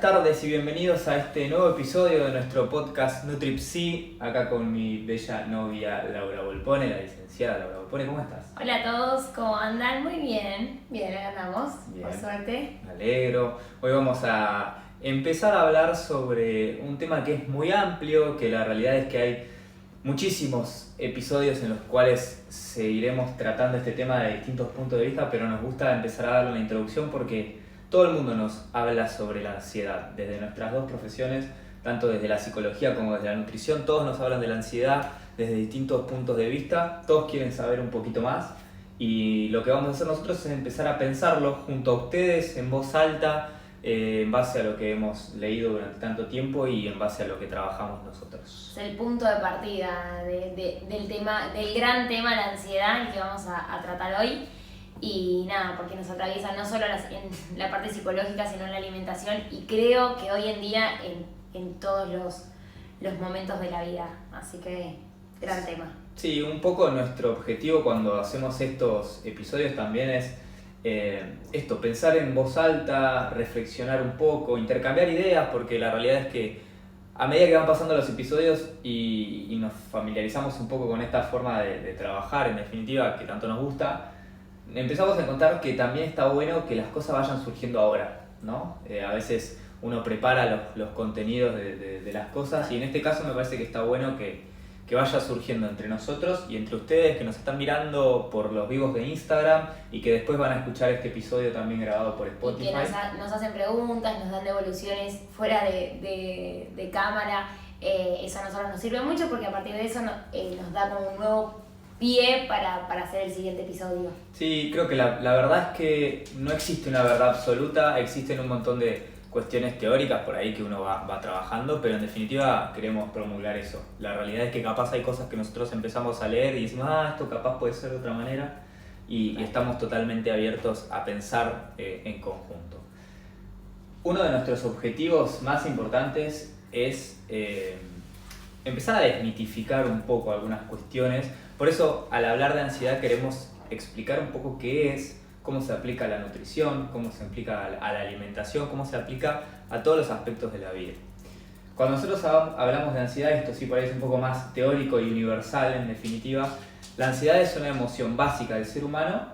tardes y bienvenidos a este nuevo episodio de nuestro podcast NutriPsi, acá con mi bella novia Laura Volpone, la licenciada Laura Volpone. ¿Cómo estás? Hola a todos, ¿cómo andan? Muy bien, acá andamos, Bien. por suerte. Me alegro. Hoy vamos a empezar a hablar sobre un tema que es muy amplio, que la realidad es que hay muchísimos episodios en los cuales seguiremos tratando este tema de distintos puntos de vista, pero nos gusta empezar a darle una introducción porque todo el mundo nos habla sobre la ansiedad, desde nuestras dos profesiones, tanto desde la psicología como desde la nutrición, todos nos hablan de la ansiedad desde distintos puntos de vista, todos quieren saber un poquito más y lo que vamos a hacer nosotros es empezar a pensarlo junto a ustedes en voz alta, en base a lo que hemos leído durante tanto tiempo y en base a lo que trabajamos nosotros. Es el punto de partida del tema, del gran tema, la ansiedad, el que vamos a tratar hoy. Y nada, porque nos atraviesa no solo en la parte psicológica, sino en la alimentación y creo que hoy en día en todos los momentos de la vida. Así que, gran tema. Sí, un poco nuestro objetivo cuando hacemos estos episodios también es pensar en voz alta, reflexionar un poco, intercambiar ideas, porque la realidad es que a medida que van pasando los episodios y nos familiarizamos un poco con esta forma de trabajar, en definitiva, que tanto nos gusta, empezamos a encontrar que también está bueno que las cosas vayan surgiendo ahora, ¿no? A veces uno prepara los contenidos de las cosas y en este caso me parece que está bueno que vaya surgiendo entre nosotros y entre ustedes que nos están mirando por los vivos de Instagram y que después van a escuchar este episodio también grabado por Spotify. Y que nos hacen preguntas, nos dan devoluciones fuera de cámara. Eso a nosotros nos sirve mucho porque a partir de eso nos da como un nuevo pie para hacer el siguiente episodio. Sí, creo que la verdad es que no existe una verdad absoluta, existen un montón de cuestiones teóricas por ahí que uno va trabajando, pero en definitiva queremos promulgar eso. La realidad es que capaz hay cosas que nosotros empezamos a leer y decimos, esto capaz puede ser de otra manera, y estamos totalmente abiertos a pensar en conjunto. Uno de nuestros objetivos más importantes es empezar a desmitificar un poco algunas cuestiones. Por eso, al hablar de ansiedad queremos explicar un poco qué es, cómo se aplica a la nutrición, cómo se aplica a la alimentación, cómo se aplica a todos los aspectos de la vida. Cuando nosotros hablamos de ansiedad, esto sí parece un poco más teórico y universal en definitiva, la ansiedad es una emoción básica del ser humano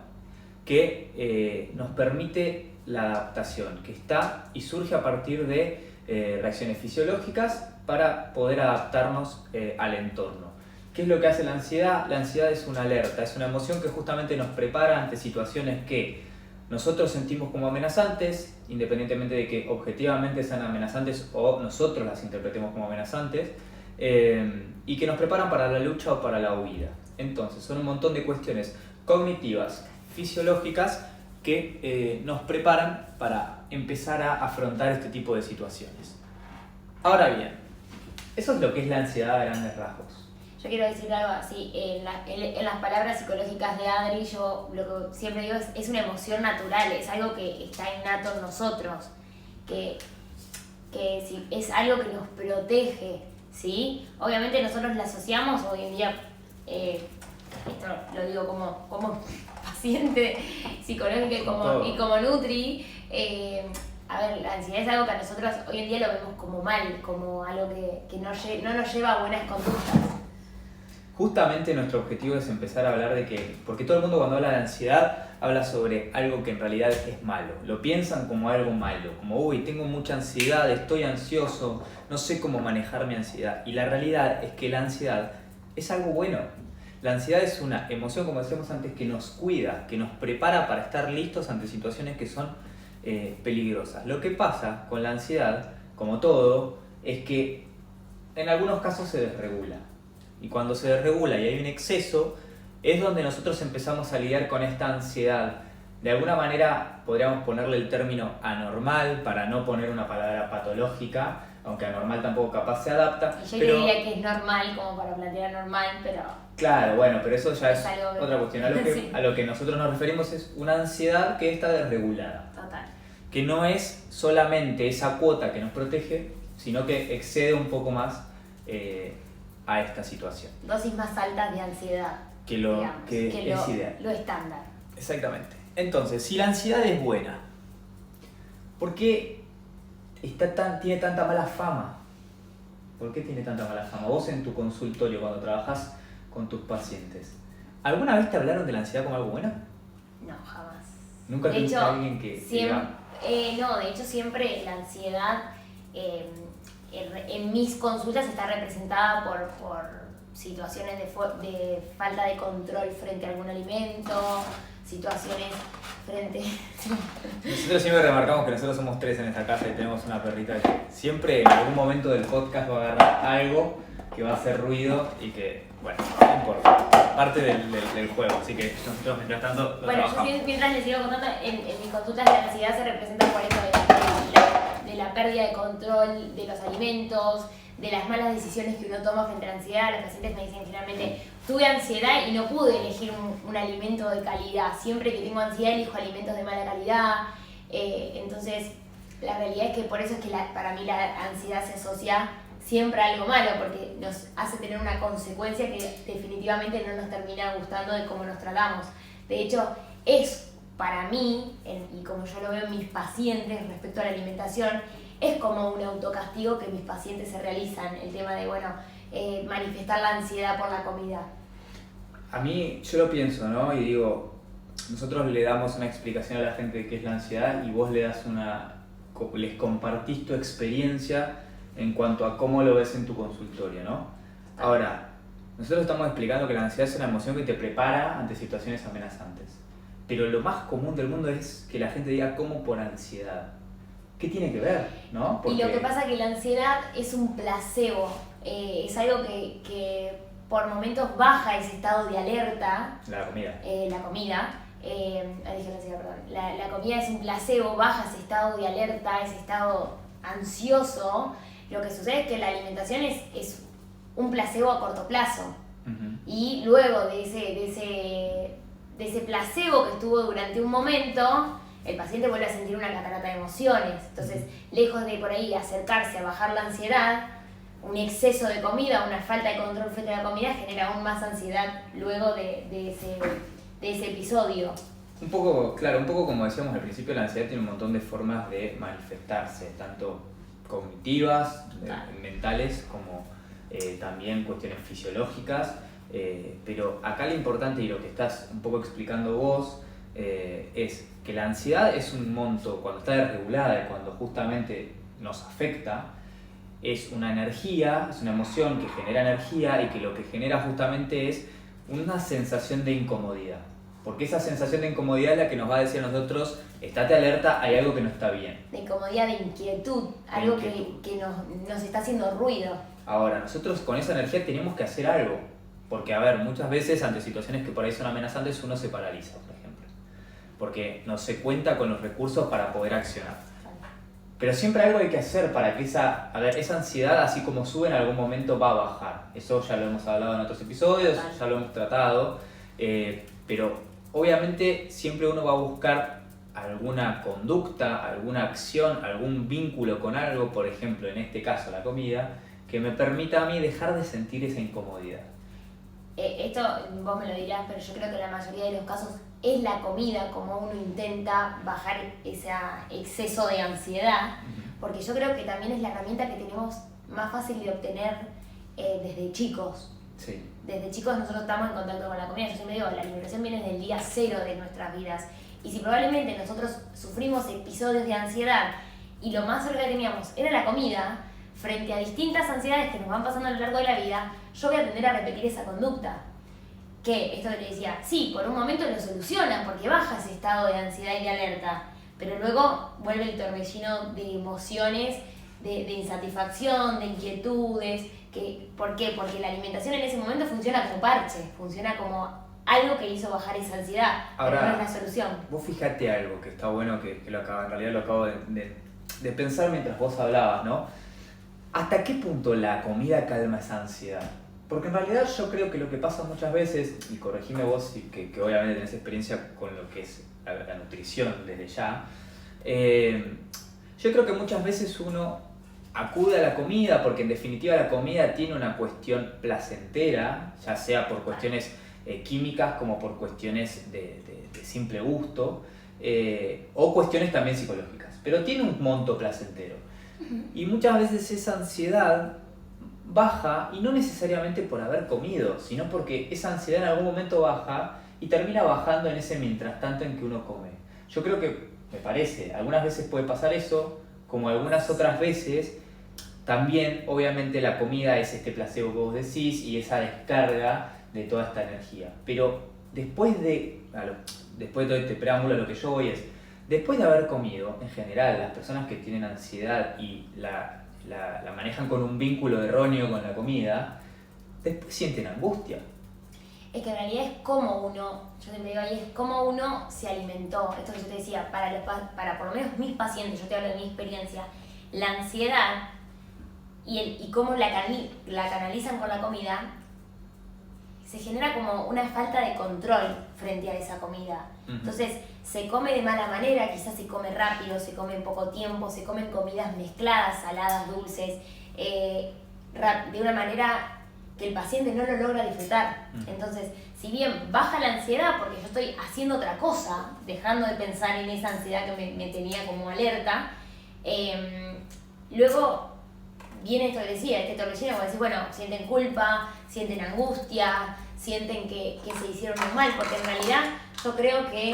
que nos permite la adaptación, que está y surge a partir de reacciones fisiológicas para poder adaptarnos al entorno. ¿Qué es lo que hace la ansiedad? La ansiedad es una alerta, es una emoción que justamente nos prepara ante situaciones que nosotros sentimos como amenazantes, independientemente de que objetivamente sean amenazantes o nosotros las interpretemos como amenazantes, y que nos preparan para la lucha o para la huida. Entonces, son un montón de cuestiones cognitivas, fisiológicas, que nos preparan para empezar a afrontar este tipo de situaciones. Ahora bien, eso es lo que es la ansiedad a grandes rasgos. Yo quiero decir algo así, en las palabras psicológicas de Adri, yo lo que siempre digo es una emoción natural, es algo que está innato en nosotros, que es algo que nos protege, ¿sí? Obviamente nosotros la asociamos hoy en día, esto lo digo como paciente psicológica y como nutri, a ver, la ansiedad es algo que a nosotros hoy en día lo vemos como mal, como algo que no nos lleva a buenas conductas. Justamente nuestro objetivo es empezar a hablar de que, porque todo el mundo cuando habla de ansiedad habla sobre algo que en realidad es malo, lo piensan como algo malo, como uy, tengo mucha ansiedad, estoy ansioso, no sé cómo manejar mi ansiedad, y la realidad es que la ansiedad es algo bueno. La ansiedad es una emoción, como decíamos antes, que nos cuida, que nos prepara para estar listos ante situaciones que son peligrosas. Lo que pasa con la ansiedad, como todo, es que en algunos casos se desregula. Y cuando se desregula y hay un exceso, es donde nosotros empezamos a lidiar con esta ansiedad. De alguna manera podríamos ponerle el término anormal, para no poner una palabra patológica, aunque anormal tampoco capaz se adapta. Y yo diría que es normal, como para plantear normal, pero... Claro, bueno, pero eso ya es otra cuestión. Sí. A lo que nosotros nos referimos es una ansiedad que está desregulada. Total. Que no es solamente esa cuota que nos protege, sino que excede un poco más a esta situación. Dosis más altas de ansiedad, que digamos, es ideal. Lo estándar. Exactamente. Entonces, si la ansiedad es buena, ¿por qué tiene tanta mala fama? ¿Por qué tiene tanta mala fama? Vos en tu consultorio, cuando trabajás con tus pacientes, ¿alguna vez te hablaron de la ansiedad como algo bueno? No, jamás. ¿Nunca De tuviste hecho, a alguien que no, de hecho siempre la ansiedad en mis consultas está representada por situaciones de falta de control frente a algún alimento, situaciones frente... Nosotros siempre remarcamos que nosotros somos 3 en esta casa y tenemos una perrita que siempre en algún momento del podcast va a agarrar algo que va a hacer ruido y que, bueno, no importa, parte del juego, así que nosotros mientras tanto lo trabajamos. Yo mientras les sigo contando, en mis consultas la ansiedad se representa por eso de la pérdida de control de los alimentos, de las malas decisiones que uno toma frente a la ansiedad. Los pacientes me dicen generalmente, tuve ansiedad y no pude elegir un alimento de calidad. Siempre que tengo ansiedad elijo alimentos de mala calidad. Entonces, la realidad es que por eso es que para mí la ansiedad se asocia siempre a algo malo, porque nos hace tener una consecuencia que definitivamente no nos termina gustando de cómo nos tratamos. De hecho, es para mí, y como yo lo veo en mis pacientes respecto a la alimentación, es como un autocastigo que mis pacientes se realizan, el tema de, manifestar la ansiedad por la comida. A mí, yo lo pienso, ¿no? Y digo, nosotros le damos una explicación a la gente de qué es la ansiedad y vos les compartís tu experiencia en cuanto a cómo lo ves en tu consultorio, ¿no? Ahora, nosotros estamos explicando que la ansiedad es una emoción que te prepara ante situaciones amenazantes. Pero lo más común del mundo es que la gente diga, ¿cómo por ansiedad? ¿Qué tiene que ver, no? Y lo que pasa es que la ansiedad es un placebo, es algo que por momentos baja ese estado de alerta. La comida. La comida es un placebo, baja ese estado de alerta, ese estado ansioso. Lo que sucede es que la alimentación es un placebo a corto plazo. Uh-huh. Y luego de ese placebo que estuvo durante un momento, el paciente vuelve a sentir una catarata de emociones. Entonces, lejos de por ahí acercarse a bajar la ansiedad, un exceso de comida, una falta de control frente a la comida genera aún más ansiedad luego de ese episodio. Un poco como decíamos al principio, la ansiedad tiene un montón de formas de manifestarse, tanto cognitivas, mentales, como también cuestiones fisiológicas. Pero acá lo importante y lo que estás un poco explicando vos es que la ansiedad es un monto, cuando está desregulada y cuando justamente nos afecta, es una energía, es una emoción que genera energía y que lo que genera justamente es una sensación de incomodidad. Porque esa sensación de incomodidad es la que nos va a decir a nosotros, estate alerta, hay algo que no está bien. De incomodidad, de inquietud, algo que nos está haciendo ruido. Ahora, nosotros con esa energía tenemos que hacer algo. Porque, a ver, muchas veces ante situaciones que por ahí son amenazantes uno se paraliza, por ejemplo. Porque no se cuenta con los recursos para poder accionar. Pero siempre algo hay que hacer para que esa ansiedad, así como sube, en algún momento va a bajar. Eso ya lo hemos hablado en otros episodios, ya lo hemos tratado. Pero obviamente siempre uno va a buscar alguna conducta, alguna acción, algún vínculo con algo, por ejemplo, en este caso la comida, que me permita a mí dejar de sentir esa incomodidad. Esto vos me lo dirás, pero yo creo que en la mayoría de los casos es la comida como uno intenta bajar ese exceso de ansiedad, porque yo creo que también es la herramienta que tenemos más fácil de obtener desde chicos. Sí. Desde chicos nosotros estamos en contacto con la comida. Yo siempre digo, la alimentación viene desde el día cero de nuestras vidas. Y si probablemente nosotros sufrimos episodios de ansiedad y lo más cerca que teníamos era la comida, frente a distintas ansiedades que nos van pasando a lo largo de la vida, yo voy a tender a repetir esa conducta. Que esto que te decía, sí, por un momento lo soluciona porque baja ese estado de ansiedad y de alerta, pero luego vuelve el torbellino de emociones, de insatisfacción, de inquietudes. ¿Por qué? Porque la alimentación en ese momento funciona como parche, funciona como algo que hizo bajar esa ansiedad. Ahora, pero no es la solución. Vos fíjate algo que está bueno, que en realidad lo acabo de pensar mientras vos hablabas, ¿no? ¿Hasta qué punto la comida calma esa ansiedad? Porque en realidad yo creo que lo que pasa muchas veces, y corregime vos que obviamente tenés experiencia con lo que es la nutrición desde ya, yo creo que muchas veces uno acude a la comida porque en definitiva la comida tiene una cuestión placentera, ya sea por cuestiones químicas como por cuestiones de simple gusto, o cuestiones también psicológicas, pero tiene un monto placentero. Y muchas veces esa ansiedad baja, y no necesariamente por haber comido, sino porque esa ansiedad en algún momento baja y termina bajando en ese mientras tanto en que uno come. Yo creo que, me parece, algunas veces puede pasar eso, como algunas otras veces, también obviamente la comida es este placebo que vos decís y esa descarga de toda esta energía. Pero después de todo este preámbulo, lo que yo voy es, después de haber comido, en general, las personas que tienen ansiedad y la manejan con un vínculo erróneo con la comida, después sienten angustia. Es que en realidad es como uno, yo siempre digo ahí, es como uno se alimentó. Esto que yo te decía, para por lo menos mis pacientes, yo te hablo de mi experiencia, la ansiedad y cómo la canalizan con la comida, se genera como una falta de control frente a esa comida. Entonces se come de mala manera, quizás se come rápido, se come en poco tiempo, se comen comidas mezcladas, saladas, dulces, de una manera que el paciente no lo logra disfrutar. Entonces, si bien baja la ansiedad porque yo estoy haciendo otra cosa, dejando de pensar en esa ansiedad que me tenía como alerta, luego viene esto que decía, este torbellino, como decir, bueno, sienten culpa, sienten angustia, sienten que se hicieron muy mal, porque en realidad yo creo que,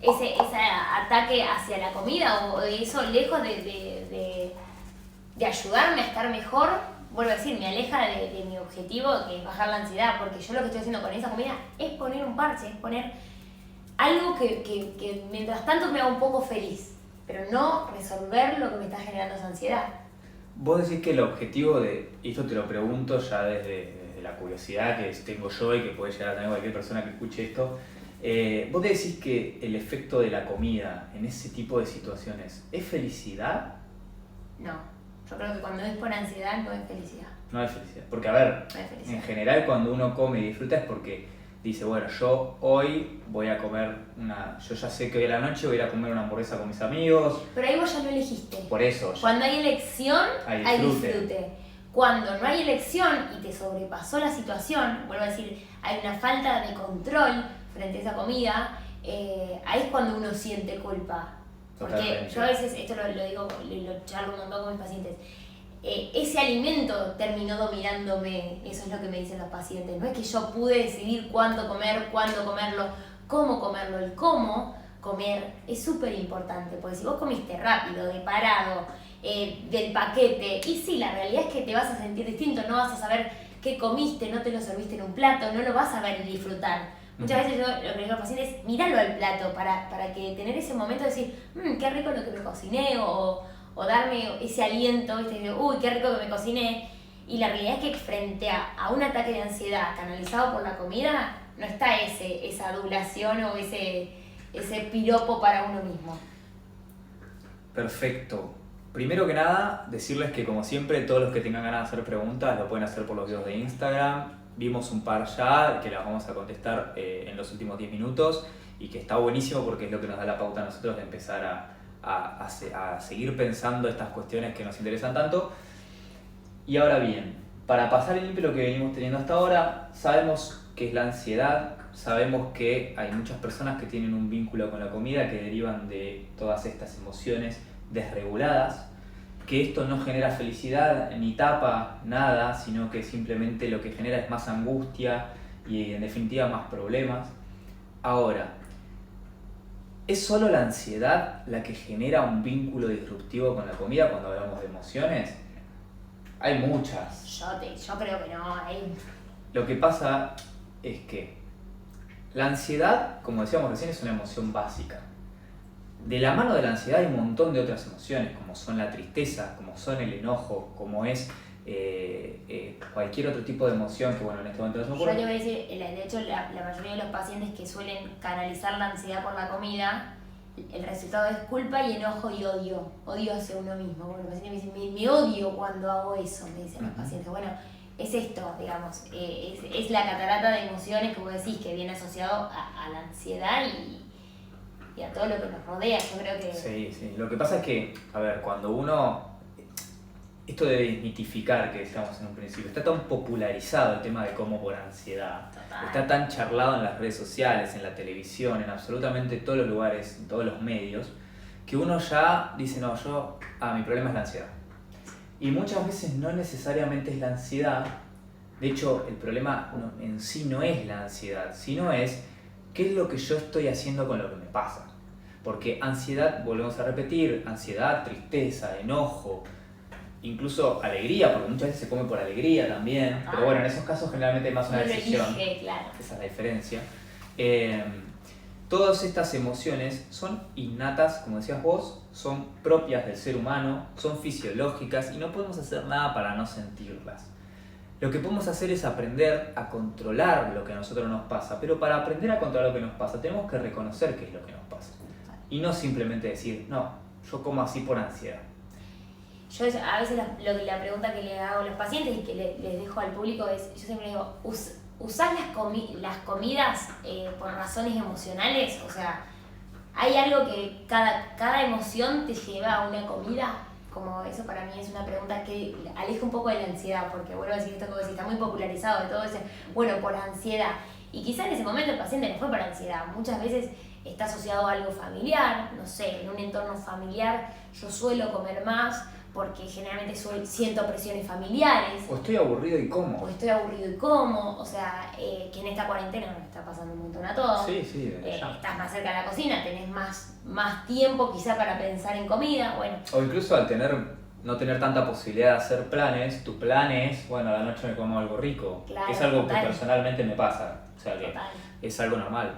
ese ataque hacia la comida o eso, lejos de ayudarme a estar mejor, vuelvo a decir, me aleja de mi objetivo, que es bajar la ansiedad, porque yo lo que estoy haciendo con esa comida es poner un parche, es poner algo que mientras tanto me haga un poco feliz, pero no resolver lo que me está generando esa ansiedad. Vos decís que el objetivo y esto te lo pregunto ya desde la curiosidad que tengo yo y que puede llegar a tener cualquier persona que escuche esto, vos decís que el efecto de la comida en ese tipo de situaciones es felicidad. No, yo creo que cuando es por ansiedad no es felicidad. No es felicidad, porque a ver, No en general cuando uno come y disfruta es porque dice, bueno, yo hoy voy a comer yo ya sé que hoy a la noche voy a ir a comer una hamburguesa con mis amigos. Pero ahí vos ya no elegiste. Por eso. Cuando hay elección, hay disfrute. Cuando no hay elección y te sobrepasó la situación, vuelvo a decir, hay una falta de control frente a esa comida, ahí es cuando uno siente culpa. Porque totalmente. Yo a veces, esto lo digo, lo charlo un montón con mis pacientes, ese alimento terminó dominándome, eso es lo que me dicen los pacientes. No es que yo pude decidir cuándo comer, cuándo comerlo, cómo comerlo. El cómo comer es súper importante, porque si vos comiste rápido, de parado, del paquete, y sí, la realidad es que te vas a sentir distinto, no vas a saber qué comiste, no te lo serviste en un plato, no lo vas a ver y disfrutar. Muchas veces yo lo que digo a los pacientes es míralo al plato para que tener ese momento de decir, qué rico lo que me cociné, o darme ese aliento, ¿viste? Uy, qué rico que me cociné. Y la realidad es que frente a un ataque de ansiedad canalizado por la comida, no está esa adulación o ese piropo para uno mismo. Perfecto. Primero que nada, decirles que como siempre, todos los que tengan ganas de hacer preguntas lo pueden hacer por los videos de Instagram. Vimos un par ya que las vamos a contestar en los últimos 10 minutos y que está buenísimo porque es lo que nos da la pauta a nosotros de empezar a seguir pensando estas cuestiones que nos interesan tanto. Y ahora bien, para pasar en limpio lo que venimos teniendo hasta ahora, sabemos que es la ansiedad, sabemos que hay muchas personas que tienen un vínculo con la comida que derivan de todas estas emociones desreguladas, que esto no genera felicidad ni tapa nada, sino que simplemente lo que genera es más angustia y en definitiva más problemas. Ahora, ¿es solo la ansiedad la que genera un vínculo disruptivo con la comida cuando hablamos de emociones? Hay muchas. Yo creo que no, Lo que pasa es que la ansiedad, como decíamos recién, es una emoción básica. De la mano de la ansiedad hay un montón de otras emociones, como son la tristeza, como son el enojo, como es cualquier otro tipo de emoción que, bueno, en este momento no se me ocurre. Yo te voy a decir, de hecho, la mayoría de los pacientes que suelen canalizar la ansiedad por la comida, el resultado es culpa y enojo y odio. Odio hacia uno mismo. Bueno, los pacientes me dicen, me odio cuando hago eso, me dicen los pacientes. Bueno, es esto, digamos, es la catarata de emociones que vos decís que viene asociado a la ansiedad y a todo lo que nos rodea. Yo creo que... Sí. Lo que pasa es que, a ver, cuando uno... Esto de desmitificar que decíamos en un principio, está tan popularizado el tema de cómo por ansiedad. Total. Está tan charlado en las redes sociales, en la televisión, en absolutamente todos los lugares, en todos los medios, que uno ya dice, no, mi problema es la ansiedad. Y muchas veces no necesariamente es la ansiedad. De hecho, el problema en sí no es la ansiedad, sino es qué es lo que yo estoy haciendo con lo que me pasa. Porque ansiedad, volvemos a repetir, ansiedad, tristeza, enojo, incluso alegría, porque muchas veces se come por alegría también. Pero bueno, en esos casos generalmente hay más una decisión. Claro. Esa es la diferencia. Todas estas emociones son innatas, como decías vos, son propias del ser humano, son fisiológicas y no podemos hacer nada para no sentirlas. Lo que podemos hacer es aprender a controlar lo que a nosotros nos pasa, pero para aprender a controlar lo que nos pasa tenemos que reconocer qué es lo que nos pasa. Y no simplemente decir, no, yo como así por ansiedad. Yo a veces la pregunta que le hago a los pacientes y que les dejo al público es, yo siempre digo, ¿usás las comidas por razones emocionales? O sea, ¿hay algo que cada emoción te lleva a una comida? Como eso para mí es una pregunta que aleja un poco de la ansiedad, porque vuelvo a decir esto como si está muy popularizado de todo ese, bueno, por ansiedad. Y quizá en ese momento el paciente no fue por ansiedad, muchas veces está asociado a algo familiar, no sé, en un entorno familiar yo suelo comer más porque generalmente siento presiones familiares. O estoy aburrido y como. O sea, que en esta cuarentena nos está pasando un montón a todos. Sí, estás más cerca de la cocina, tenés más tiempo quizá para pensar en comida, bueno. O incluso al no tener tanta posibilidad de hacer planes, tu plan es, bueno, a la noche me como algo rico. Claro, es algo total. que personalmente me pasa, o sea que Total. es algo normal.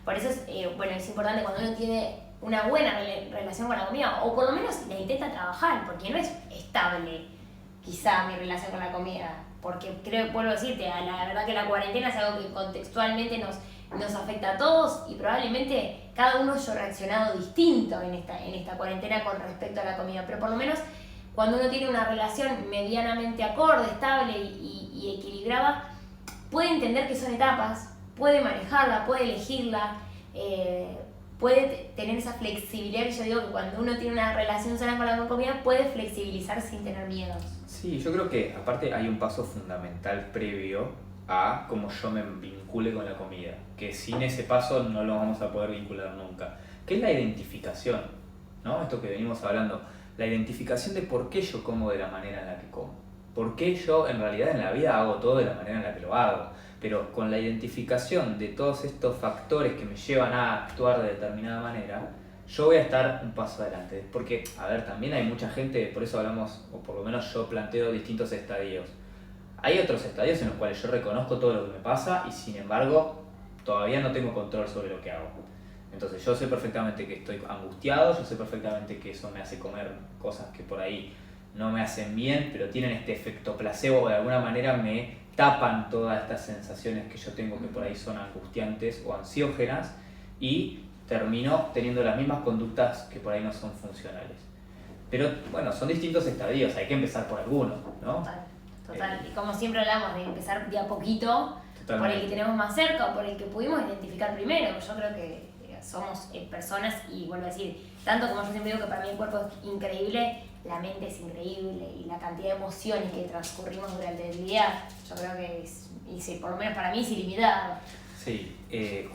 Por eso es importante cuando uno tiene una buena relación con la comida, o por lo menos la intenta trabajar, porque no es estable quizá mi relación con la comida, porque vuelvo a decirte, la verdad que la cuarentena es algo que contextualmente nos afecta a todos y probablemente cada uno haya reaccionado distinto en esta cuarentena con respecto a la comida, pero por lo menos cuando uno tiene una relación medianamente acorde, estable y equilibrada, puede entender que son etapas, puede manejarla, puede elegirla, puede tener esa flexibilidad que yo digo que cuando uno tiene una relación sana con la comida puede flexibilizar sin tener miedos. Sí, yo creo que aparte hay un paso fundamental previo a cómo yo me vincule con la comida, que sin ese paso no lo vamos a poder vincular nunca, que es la identificación, ¿no? Esto que venimos hablando, la identificación de por qué yo como de la manera en la que como, por qué yo en realidad en la vida hago todo de la manera en la que lo hago. Pero con la identificación de todos estos factores que me llevan a actuar de determinada manera, yo voy a estar un paso adelante. Porque, a ver, también hay mucha gente, por eso hablamos, o por lo menos yo planteo distintos estadios. Hay otros estadios en los cuales yo reconozco todo lo que me pasa y sin embargo todavía no tengo control sobre lo que hago. Entonces yo sé perfectamente que estoy angustiado, yo sé perfectamente que eso me hace comer cosas que por ahí no me hacen bien, pero tienen este efecto placebo o de alguna manera me tapan todas estas sensaciones que yo tengo que por ahí son angustiantes o ansiógenas y termino teniendo las mismas conductas que por ahí no son funcionales. Pero bueno, son distintos estadios, hay que empezar por alguno, ¿no? Total. Y como siempre hablamos de empezar de a poquito, totalmente, por el que tenemos más cerca o por el que pudimos identificar primero. Yo creo que somos personas y vuelvo a decir, tanto como yo siempre digo que para mí el cuerpo es increíble, la mente es increíble y la cantidad de emociones que transcurrimos durante el día, yo creo que por lo menos para mí es ilimitada. Sí,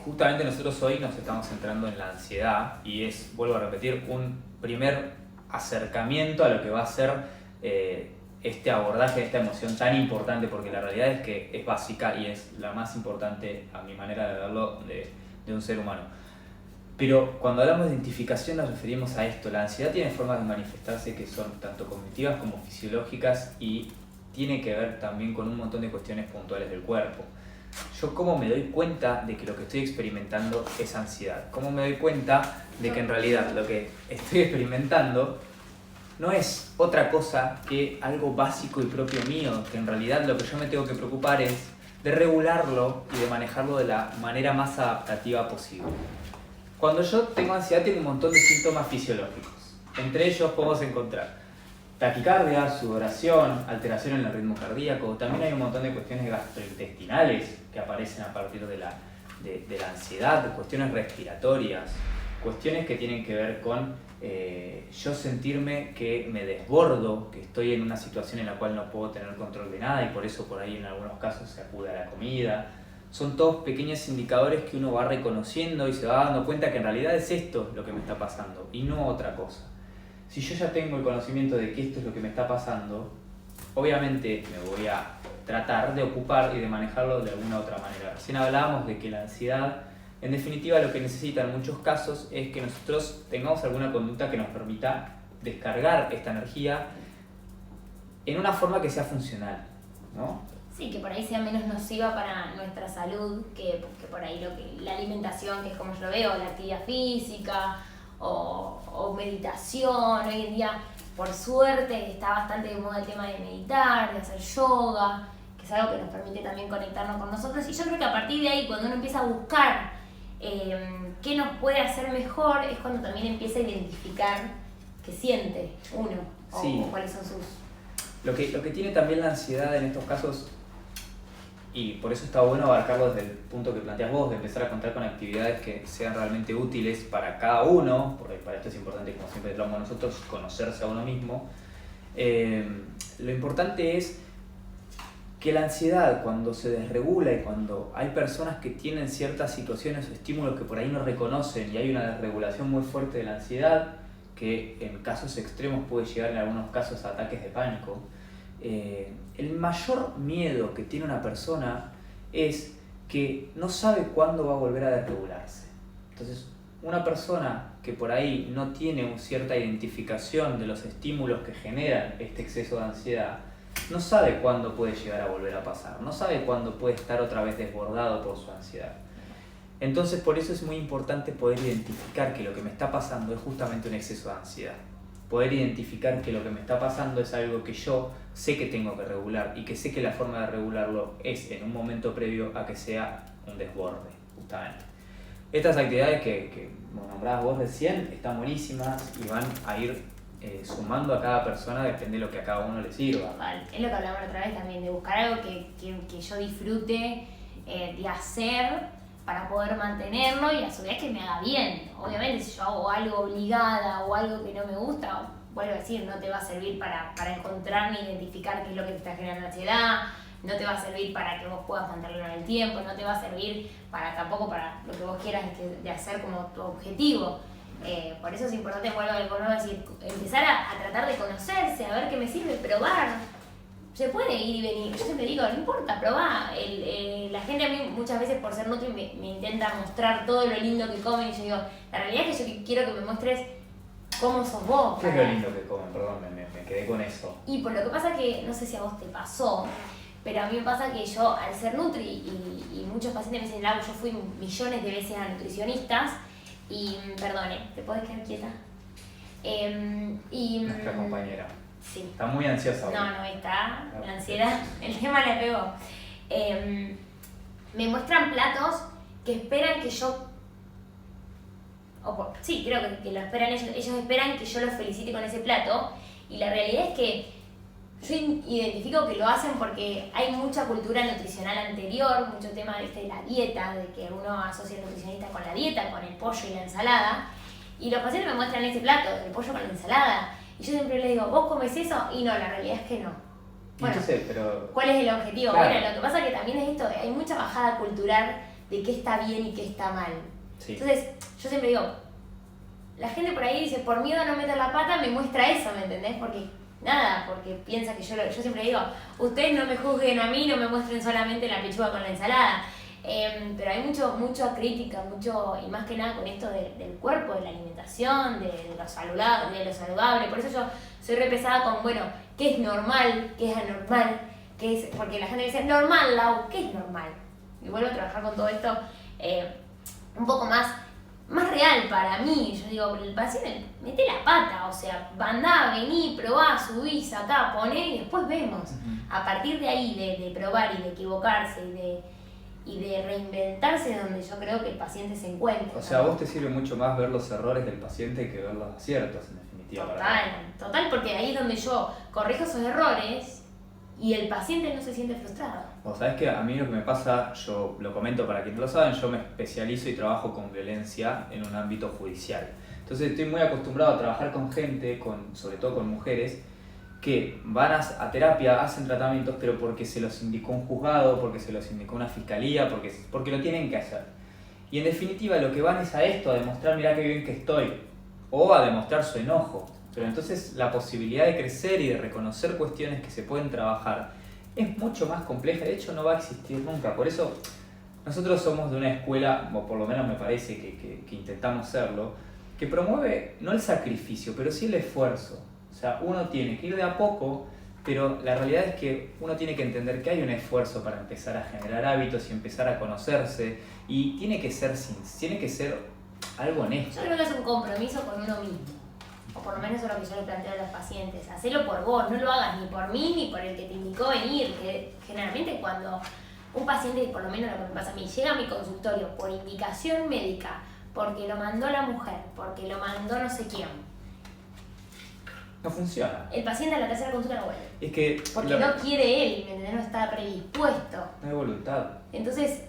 justamente nosotros hoy nos estamos centrando en la ansiedad y vuelvo a repetir, un primer acercamiento a lo que va a ser este abordaje de esta emoción tan importante, porque la realidad es que es básica y es la más importante a mi manera de verlo de un ser humano. Pero cuando hablamos de identificación nos referimos a esto. La ansiedad tiene formas de manifestarse que son tanto cognitivas como fisiológicas y tiene que ver también con un montón de cuestiones puntuales del cuerpo. Yo cómo me doy cuenta de que lo que estoy experimentando es ansiedad. Cómo me doy cuenta de que en realidad lo que estoy experimentando no es otra cosa que algo básico y propio mío, que en realidad lo que yo me tengo que preocupar es de regularlo y de manejarlo de la manera más adaptativa posible. Cuando yo tengo ansiedad tengo un montón de síntomas fisiológicos. Entre ellos podemos encontrar taquicardia, sudoración, alteración en el ritmo cardíaco. También hay un montón de cuestiones gastrointestinales que aparecen a partir de la ansiedad, cuestiones respiratorias, cuestiones que tienen que ver con yo sentirme que me desbordo, que estoy en una situación en la cual no puedo tener control de nada y por eso por ahí en algunos casos se acude a la comida. son todos pequeños indicadores que uno va reconociendo y se va dando cuenta que en realidad es esto lo que me está pasando y no otra cosa. Si yo ya tengo el conocimiento de que esto es lo que me está pasando, obviamente me voy a tratar de ocupar y de manejarlo de alguna otra manera. Recién hablábamos de que la ansiedad, en definitiva, lo que necesita en muchos casos es que nosotros tengamos alguna conducta que nos permita descargar esta energía en una forma que sea funcional, ¿no? Sí, que por ahí sea menos nociva para nuestra salud que por ahí la alimentación, que es como yo lo veo, la actividad física o meditación. Hoy en día, por suerte, está bastante de moda el tema de meditar, de hacer yoga, que es algo que nos permite también conectarnos con nosotros. Y yo creo que a partir de ahí, cuando uno empieza a buscar qué nos puede hacer mejor, es cuando también empieza a identificar qué siente uno Sí. o cuáles son sus... Lo que tiene también la ansiedad en estos casos, y por eso está bueno abarcarlo desde el punto que planteas vos, de empezar a contar con actividades que sean realmente útiles para cada uno, porque para esto es importante, como siempre hablamos nosotros, conocerse a uno mismo. Lo importante es que la ansiedad, cuando se desregula y cuando hay personas que tienen ciertas situaciones o estímulos que por ahí no reconocen y hay una desregulación muy fuerte de la ansiedad, que en casos extremos puede llegar en algunos casos a ataques de pánico, el mayor miedo que tiene una persona es que no sabe cuándo va a volver a desregularse. Entonces, una persona que por ahí no tiene cierta identificación de los estímulos que generan este exceso de ansiedad, no sabe cuándo puede llegar a volver a pasar, no sabe cuándo puede estar otra vez desbordado por su ansiedad. Entonces, por eso es muy importante poder identificar que lo que me está pasando es justamente un exceso de ansiedad. Poder identificar que lo que me está pasando es algo que yo sé que tengo que regular y que sé que la forma de regularlo es en un momento previo a que sea un desborde, justamente. Estas actividades que nombrabas vos recién están buenísimas y van a ir sumando a cada persona, depende de lo que a cada uno le sirva. Total. Es lo que hablamos la otra vez también, de buscar algo que yo disfrute de hacer para poder mantenerlo y a su vez que me haga bien. Obviamente, si yo hago algo obligada o algo que no me gusta, vuelvo a decir, no te va a servir para encontrar ni identificar qué es lo que te está generando ansiedad, no te va a servir para que vos puedas mantenerlo en el tiempo, no te va a servir tampoco para lo que vos quieras de hacer como tu objetivo. Por eso es importante, vuelvo a decir, empezar a tratar de conocerse, a ver qué me sirve, probar. Se puede ir y venir, yo siempre digo, no importa, probá. La gente a mí muchas veces por ser nutri me intenta mostrar todo lo lindo que comen y yo digo, la realidad es que yo quiero que me muestres cómo sos vos. ¿Qué es lo lindo que comen? Perdón, me quedé con eso. Y por lo que pasa que, no sé si a vos te pasó, pero a mí me pasa que yo al ser nutri y muchos pacientes me dicen, Lau, yo fui millones de veces a nutricionistas y, perdone, ¿te podés quedar quieta? Nuestra compañera. Sí. Está muy ansiosa. No está. La ansiedad, el tema le pegó. Me muestran platos que esperan que yo... sí, creo que lo esperan ellos. Ellos esperan que yo los felicite con ese plato. Y la realidad es que yo identifico que lo hacen porque hay mucha cultura nutricional anterior, mucho tema de la dieta, de que uno asocia al nutricionista con la dieta, con el pollo y la ensalada. Y los pacientes me muestran ese plato, el pollo con la ensalada. Y yo siempre les digo, ¿vos comés eso? Y no, la realidad es que no. Bueno, Entonces, pero... ¿cuál es el objetivo? Claro. Bueno, lo que pasa que también es esto, hay mucha bajada cultural de qué está bien y qué está mal. Sí. Entonces, yo siempre digo, la gente por ahí dice, por miedo a no meter la pata, me muestra eso, ¿me entendés? Porque piensa que yo siempre digo, ustedes no me juzguen a mí, no me muestren solamente la pechuga con la ensalada. Pero hay mucha crítica, y más que nada con esto del cuerpo, de la alimentación, de lo saludable. Por eso yo soy re pesada con, bueno, ¿qué es normal? ¿Qué es anormal? Porque la gente dice, normal, Lau, ¿qué es normal? Y vuelvo a trabajar con todo esto un poco más real para mí. Yo digo, el paciente, mete la pata, o sea, andá, vení, probá, subí, sacá, poné y después vemos. A partir de ahí, de probar y de equivocarse y de reinventarse, es donde yo creo que el paciente se encuentra. O sea, a vos te sirve mucho más ver los errores del paciente que ver los aciertos, en definitiva. Total, porque ahí es donde yo corrijo esos errores y el paciente no se siente frustrado. Vos sabés que a mí lo que me pasa, yo lo comento para quienes no lo saben, yo me especializo y trabajo con violencia en un ámbito judicial. Entonces estoy muy acostumbrado a trabajar con gente, sobre todo con mujeres, que van a terapia, hacen tratamientos, pero porque se los indicó un juzgado, porque se los indicó una fiscalía, porque lo tienen que hacer. Y en definitiva lo que van es a esto, a demostrar mirá qué bien que estoy, o a demostrar su enojo. Pero entonces la posibilidad de crecer y de reconocer cuestiones que se pueden trabajar es mucho más compleja, de hecho no va a existir nunca. Por eso nosotros somos de una escuela, o por lo menos me parece que intentamos serlo, que promueve no el sacrificio, pero sí el esfuerzo. O sea, uno tiene que ir de a poco, pero la realidad es que uno tiene que entender que hay un esfuerzo para empezar a generar hábitos y empezar a conocerse, y tiene que ser algo honesto. Yo creo que es un compromiso con uno mismo, o por lo menos es lo que yo le planteo a los pacientes. Hacelo por vos, no lo hagas ni por mí ni por el que te indicó venir, que generalmente cuando un paciente, por lo menos lo que me pasa a mí, llega a mi consultorio por indicación médica, porque lo mandó la mujer, porque lo mandó no sé quién, No funciona. el paciente a la tercera consulta no vuelve. Es que Porque no quiere él, ¿me entendés? No está predispuesto. no hay voluntad. Entonces,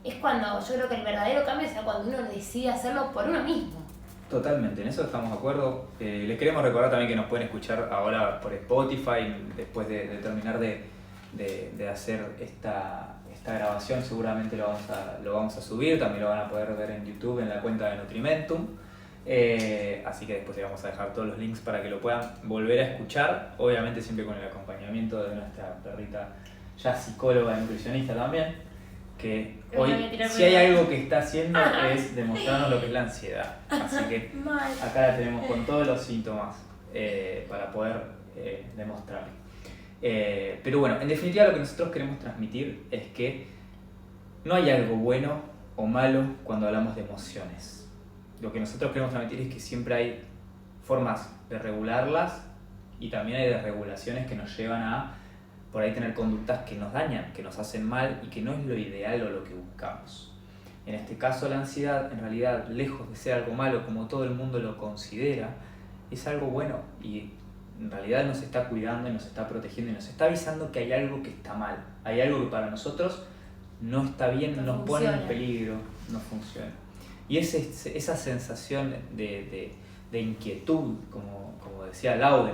es cuando yo creo que el verdadero cambio es cuando uno decide hacerlo por uno mismo. Totalmente, en eso estamos de acuerdo. Les queremos recordar también que nos pueden escuchar ahora por Spotify, después de terminar de hacer esta grabación seguramente lo vamos a subir, también lo van a poder ver en YouTube en la cuenta de Nutrimentum. Así que después les vamos a dejar todos los links para que lo puedan volver a escuchar, obviamente siempre con el acompañamiento de nuestra perrita ya psicóloga y nutricionista también, que hoy si hay algo que está haciendo es demostrarnos lo que es la ansiedad, así que acá la tenemos con todos los síntomas para poder demostrar. Pero bueno, en definitiva lo que nosotros queremos transmitir es que no hay algo bueno o malo cuando hablamos de emociones. Lo que nosotros queremos transmitir es que siempre hay formas de regularlas y también hay desregulaciones que nos llevan a por ahí tener conductas que nos dañan, que nos hacen mal y que no es lo ideal o lo que buscamos. En este caso la ansiedad, en realidad, lejos de ser algo malo como todo el mundo lo considera, es algo bueno y en realidad nos está cuidando y nos está protegiendo y nos está avisando que hay algo que está mal, hay algo que para nosotros no está bien, nos pone en peligro, no funciona. Y es esa sensación de inquietud, como decía Lau,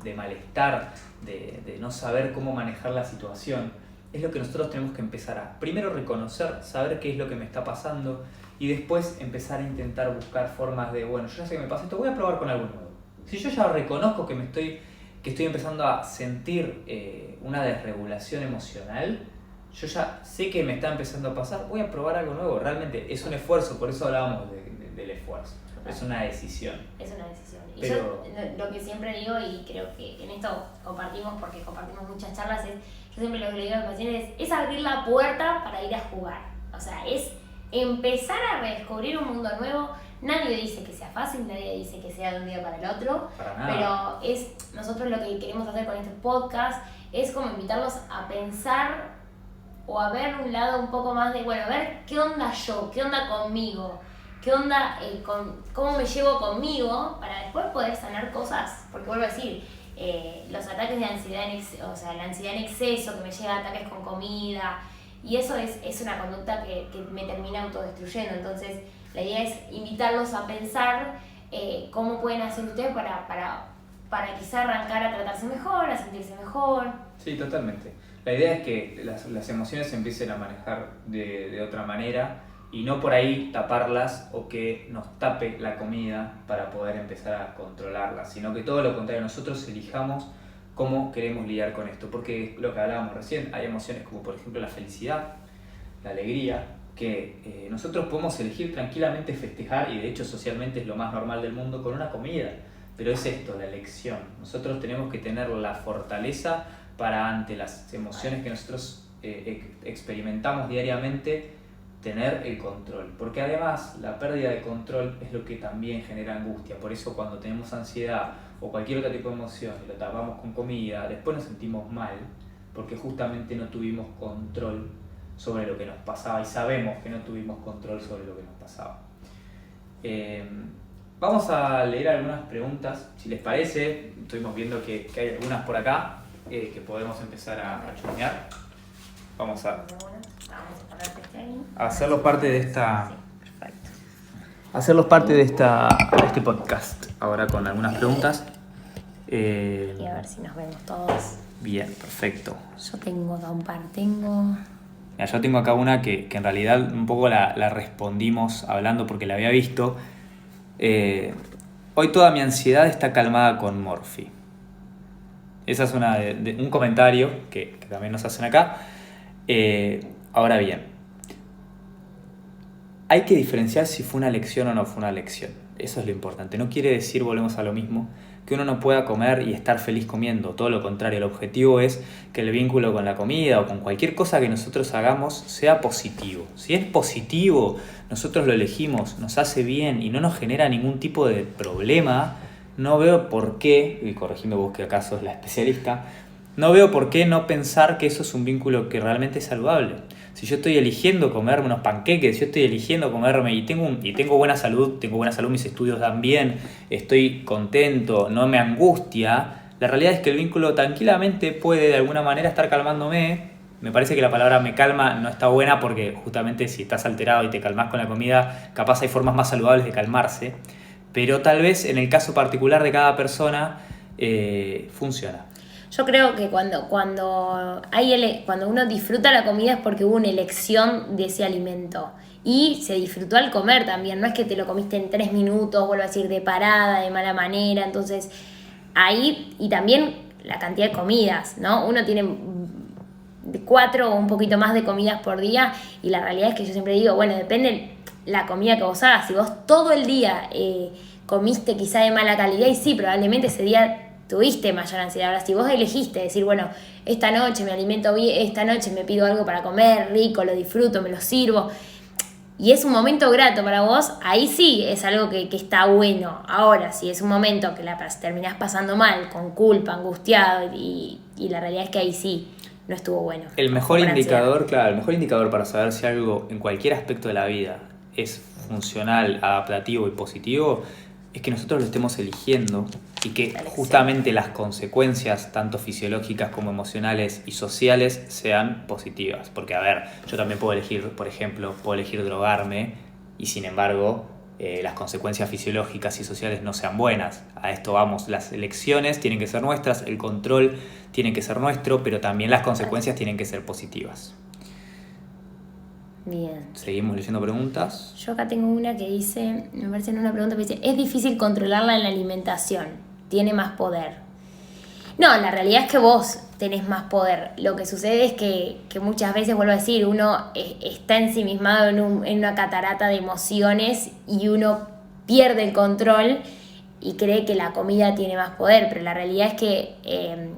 de malestar, de no saber cómo manejar la situación, es lo que nosotros tenemos que empezar a primero reconocer, saber qué es lo que me está pasando y después empezar a intentar buscar formas de, bueno, yo ya sé que me pasa esto, voy a probar con algo nuevo. Si yo ya reconozco que estoy empezando a sentir una desregulación emocional, yo ya sé que me está empezando a pasar, voy a probar algo nuevo. Realmente es un esfuerzo, por eso hablábamos del esfuerzo. Es una decisión. Es una decisión. Y pero yo lo que siempre digo, y creo que en esto compartimos, porque compartimos muchas charlas, yo siempre lo que le digo a los pacientes es abrir la puerta para ir a jugar. O sea, es empezar a redescubrir un mundo nuevo. Nadie dice que sea fácil, nadie dice que sea de un día para el otro. Para nada. Pero nosotros lo que queremos hacer con este podcast es como invitarlos a pensar o a ver un lado un poco más de, bueno, a ver qué onda yo, qué onda conmigo, qué onda cómo me llevo conmigo para después poder sanar cosas. Porque vuelvo a decir, los ataques de ansiedad, o sea, la ansiedad en exceso, que me llega a ataques con comida, y eso es una conducta que me termina autodestruyendo. Entonces, la idea es invitarlos a pensar cómo pueden hacer ustedes para quizá arrancar a tratarse mejor, a sentirse mejor. Sí, totalmente. La idea es que las emociones se empiecen a manejar de otra manera y no por ahí taparlas o que nos tape la comida para poder empezar a controlarlas, sino que todo lo contrario, nosotros elijamos cómo queremos lidiar con esto, porque lo que hablábamos recién, hay emociones como por ejemplo la felicidad, la alegría, que nosotros podemos elegir tranquilamente festejar, y de hecho socialmente es lo más normal del mundo, con una comida, pero es esto, la elección. Nosotros tenemos que tener la fortaleza para, ante las emociones que nosotros experimentamos diariamente, tener el control, porque además la pérdida de control es lo que también genera angustia. Por eso cuando tenemos ansiedad o cualquier otro tipo de emoción y lo tapamos con comida, después nos sentimos mal porque justamente no tuvimos control sobre lo que nos pasaba y sabemos que no tuvimos control sobre lo que nos pasaba. Vamos a leer algunas preguntas, si les parece. Estuvimos viendo que hay algunas por acá que podemos empezar a chusmear. Vamos a hacerlos parte de esta. Hacerlos parte de este podcast ahora con algunas preguntas. Y a ver si nos vemos todos. Bien, perfecto. Yo tengo acá un par, Mira, yo tengo acá una que en realidad un poco la respondimos hablando porque la había visto. Hoy toda mi ansiedad está calmada con Morphy. Esa es un comentario que también nos hacen acá. Ahora bien, hay que diferenciar si fue una elección o no fue una elección. Eso es lo importante. No quiere decir, volvemos a lo mismo, que uno no pueda comer y estar feliz comiendo. Todo lo contrario, el objetivo es que el vínculo con la comida o con cualquier cosa que nosotros hagamos sea positivo. Si es positivo, nosotros lo elegimos, nos hace bien y no nos genera ningún tipo de problema, no veo por qué, y corregime vos que acaso es la especialista, no veo por qué no pensar que eso es un vínculo que realmente es saludable. Si yo estoy eligiendo comerme unos panqueques, si yo estoy eligiendo comerme y tengo buena salud, mis estudios dan bien, estoy contento, no me angustia, la realidad es que el vínculo tranquilamente puede de alguna manera estar calmándome. Me parece que la palabra me calma no está buena porque justamente si estás alterado y te calmas con la comida, capaz hay formas más saludables de calmarse, pero tal vez en el caso particular de cada persona funciona. Yo creo que cuando uno disfruta la comida es porque hubo una elección de ese alimento. Y se disfrutó al comer también. No es que te lo comiste en 3 minutos, vuelvo a decir, de parada, de mala manera. Entonces, ahí, y también la cantidad de comidas, ¿no? Uno tiene 4 o un poquito más de comidas por día. Y la realidad es que yo siempre digo, bueno, depende la comida que vos hagas. Si vos todo el día comiste quizá de mala calidad, y sí, probablemente ese día tuviste mayor ansiedad. Ahora, si vos elegiste decir, bueno, esta noche me alimento bien, esta noche me pido algo para comer, rico, lo disfruto, me lo sirvo, y es un momento grato para vos, ahí sí es algo que está bueno. Ahora, si es un momento que terminás pasando mal, con culpa, angustiado, y la realidad es que ahí sí no estuvo bueno. El mejor indicador para saber si algo en cualquier aspecto de la vida es funcional, adaptativo y positivo es que nosotros lo estemos eligiendo y que justamente las consecuencias, tanto fisiológicas como emocionales y sociales, sean positivas. Porque, a ver, yo también puedo elegir, por ejemplo, drogarme y sin embargo las consecuencias fisiológicas y sociales no sean buenas. A esto vamos, las elecciones tienen que ser nuestras, el control tiene que ser nuestro, pero también las consecuencias tienen que ser positivas. Bien. Seguimos leyendo preguntas. Yo acá tengo una que dice, me parece una pregunta que dice, ¿es difícil controlarla en la alimentación? ¿Tiene más poder? No, la realidad es que vos tenés más poder. Lo que sucede es que muchas veces, vuelvo a decir, uno está ensimismado en una catarata de emociones y uno pierde el control y cree que la comida tiene más poder, pero la realidad es que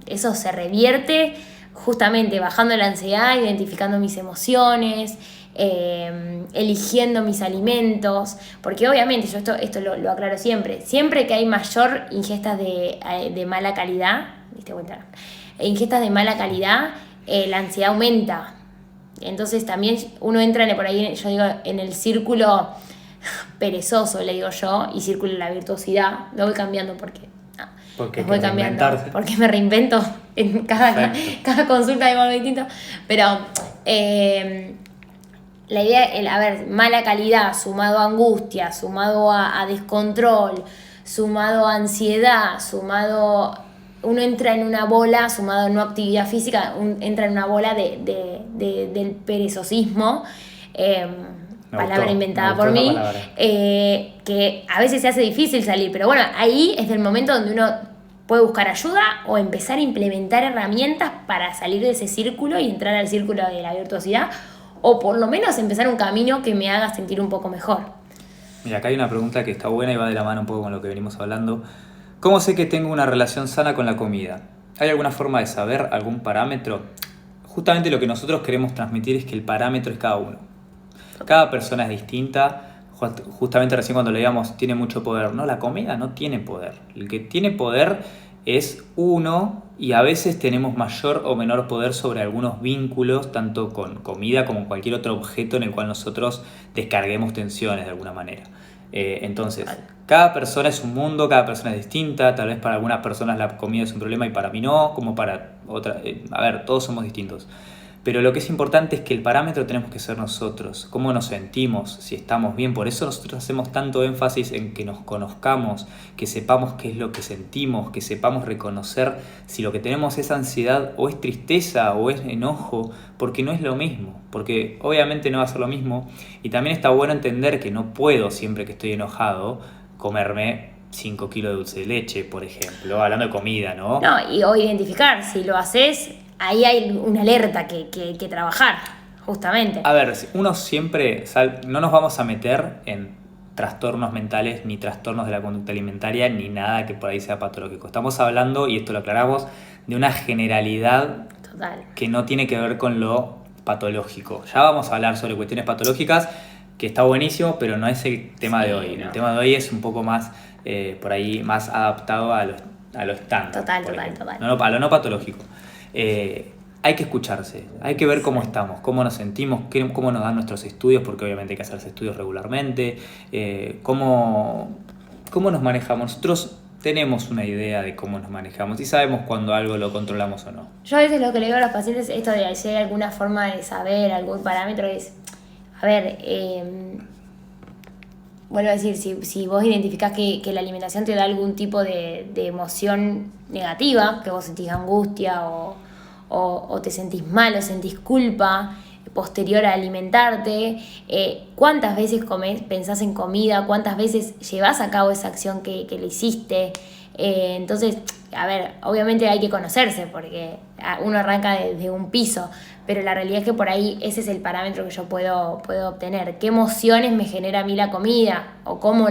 eso se revierte justamente bajando la ansiedad, identificando mis emociones, eligiendo mis alimentos, porque obviamente yo esto lo aclaro siempre que hay mayor ingestas de mala calidad, ¿viste cuenta? Ingestas de mala calidad, la ansiedad aumenta. Entonces también uno entra por ahí, yo digo, en el círculo perezoso, le digo yo, y círculo de la virtuosidad. Lo voy cambiando porque voy cambiando, porque me reinvento en cada consulta de algo distinto, pero la idea, mala calidad sumado a angustia, sumado a descontrol, sumado a ansiedad, uno entra en una bola, sumado a no actividad física, entra en una bola del perezosismo, palabra inventada por mí, que a veces se hace difícil salir, pero bueno, ahí es el momento donde uno puede buscar ayuda o empezar a implementar herramientas para salir de ese círculo y entrar al círculo de la virtuosidad, o por lo menos empezar un camino que me haga sentir un poco mejor. Mira, acá hay una pregunta que está buena y va de la mano un poco con lo que venimos hablando. ¿Cómo sé que tengo una relación sana con la comida? ¿Hay alguna forma de saber, algún parámetro? Justamente lo que nosotros queremos transmitir es que el parámetro es cada uno. Cada persona es distinta. Justamente recién cuando leíamos tiene mucho poder. No, la comida no tiene poder. El que tiene poder es uno, y a veces tenemos mayor o menor poder sobre algunos vínculos, tanto con comida como cualquier otro objeto en el cual nosotros descarguemos tensiones de alguna manera. Entonces, cada persona es un mundo, cada persona es distinta. Tal vez para algunas personas la comida es un problema y para mí no, como para otras. Todos somos distintos. Pero lo que es importante es que el parámetro tenemos que ser nosotros, cómo nos sentimos, si estamos bien. Por eso nosotros hacemos tanto énfasis en que nos conozcamos, que sepamos qué es lo que sentimos, que sepamos reconocer si lo que tenemos es ansiedad o es tristeza o es enojo, porque no es lo mismo, porque obviamente no va a ser lo mismo. Y también está bueno entender que no puedo, siempre que estoy enojado, comerme 5 kilos de dulce de leche, por ejemplo, hablando de comida, ¿no? No, o identificar, si lo haces, ahí hay una alerta que hay que trabajar, justamente. A ver, uno siempre, no nos vamos a meter en trastornos mentales, ni trastornos de la conducta alimentaria, ni nada que por ahí sea patológico. Estamos hablando, y esto lo aclaramos, de una generalidad Total. que no tiene que ver con lo patológico. Ya vamos a hablar sobre cuestiones patológicas, que está buenísimo, pero no es el tema de hoy. No. El tema de hoy es un poco más, por ahí, más adaptado a lo estándar. Total. No, a lo no patológico. Hay que escucharse, hay que ver cómo estamos, cómo nos sentimos, cómo nos dan nuestros estudios, porque obviamente hay que hacerse estudios regularmente, cómo nos manejamos. Nosotros tenemos una idea de cómo nos manejamos y sabemos cuando algo lo controlamos o no. Yo a veces lo que le digo a los pacientes, esto de si hay alguna forma de saber, algún parámetro, es, a ver, vuelvo a decir, si vos identificás que la alimentación te da algún tipo de emoción negativa, que vos sentís angustia o te sentís mal o sentís culpa posterior a alimentarte, cuántas veces pensás en comida, cuántas veces llevas a cabo esa acción que le hiciste. Entonces, a ver, obviamente hay que conocerse porque uno arranca desde un piso, pero la realidad es que por ahí ese es el parámetro que yo puedo obtener. ¿Qué emociones me genera a mí la comida? O cómo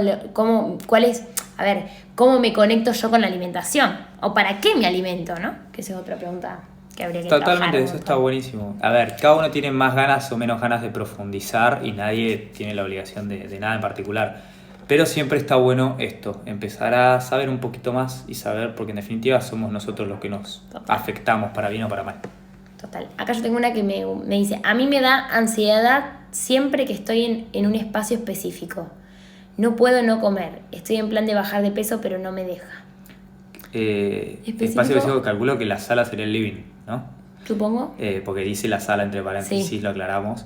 me conecto yo con la alimentación, o para qué me alimento, ¿no? Que esa es otra pregunta que habría que trabajar. Totalmente, eso está buenísimo. A ver, cada uno tiene más ganas o menos ganas de profundizar y nadie tiene la obligación de nada en particular. Pero siempre está bueno esto, empezar a saber un poquito más y saber, porque en definitiva somos nosotros los que nos afectamos para bien o para mal. Total. Acá yo tengo una que me dice, a mí me da ansiedad siempre que estoy en un espacio específico. No puedo no comer. Estoy en plan de bajar de peso, pero no me deja. Espacio específico, calculo que la sala sería el living, ¿no? Supongo. Porque dice la sala entre paréntesis, Sí. Lo aclaramos.